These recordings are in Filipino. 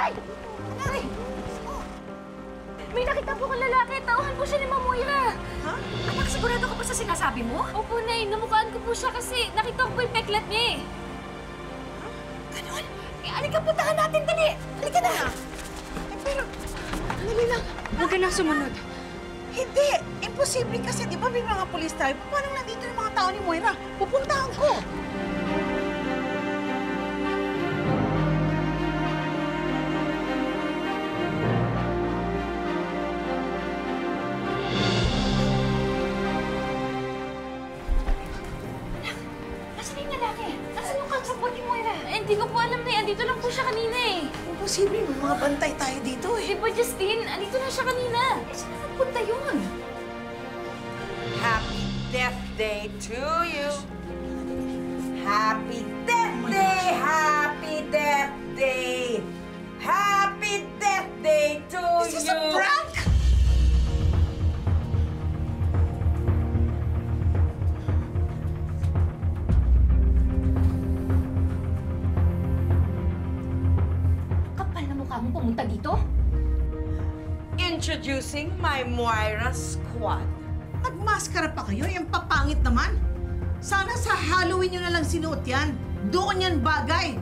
Ay! Ay! May nakita po kong lalaki. Tauhan po siya ni Ma'am Moira. Ha? Anak, sigurado ka pa sa sinasabi mo? Opo, Nay. Namukhaan ko po siya kasi nakita ko po yung peklat niya eh. Ganon? Halika, puntahan natin, dali! Halika na! Pero, dali lang. Huwag ka nang sumunod. Hindi! Imposible kasi, di ba may mga pulis tayo? Paano nandito yung mga tao ni Moira? Pupuntahan ko! Nasaan yung lalaki? Nasaan yung kasabot ni Moira? Hindi ko po alam, Nay. Andito lang po siya kanina eh. Imposible, may mga bantay tayo dito eh. Di ba, Justine? Andito lang siya kanina. Eh, saan napunta yun? Happy Death Day to you. Happy Death Day! Happy Death Day! Happy Death Day to you! Is this a prank? Kapal na mukha mo pumunta dito? Introducing my Moira Squad. Nagmaskara pa kayo? Yung papangit naman. Sana sa Halloween nyo na lang sinuot yan. Doon yan bagay.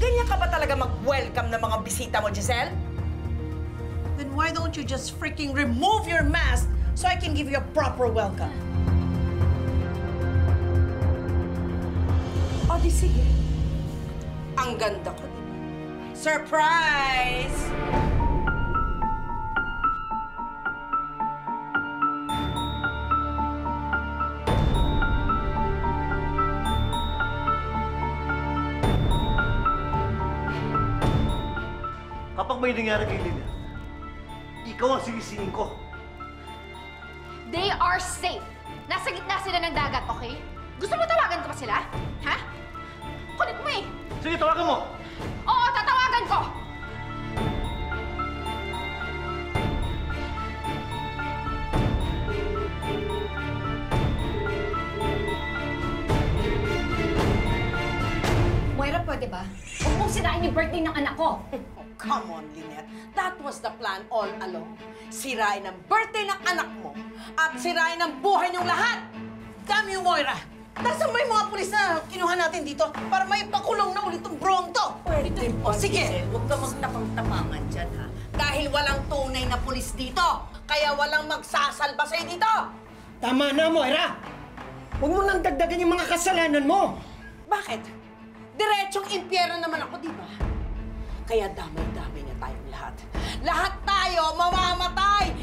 Ganyan ka ba talaga mag-welcome ng mga bisita mo, Giselle? Then why don't you just freaking remove your mask so I can give you a proper welcome? O, di sige. Ang ganda ko, di ba? Surprise! Kapag may nangyari kay Lynette, ikaw ang sisisihin ko. They are safe. Nasa gitna sila ng dagat, okay? Gusto mo tawagan ko pa sila? Ha? Kulit mo eh. Sige, tawagan mo! Oo, tatawagan ko! Moira, pwede ba? Huwag mong sirain yung birthday ng anak ko. Come on, Lynette. That was the plan all along. Sirain ang birthday ng anak mo at sirain ang buhay niyong lahat! Damn you, Moira! Nasaan ba yung mga pulis na kinuha natin dito para may pakulong na ulit tong brong to? Pwede po, sige. Huwag ka magtapang-tapangan dyan, ha? Dahil walang tunay na pulis dito, kaya walang magsasalba sa'yo dito! Tama na, Moira! Huwag mo nang dagdagan yung mga kasalanan mo! Bakit? Diretsong impyerno naman ako, di ba? Kaya damay-damay na tayong lahat. Lahat tayo mamamatay!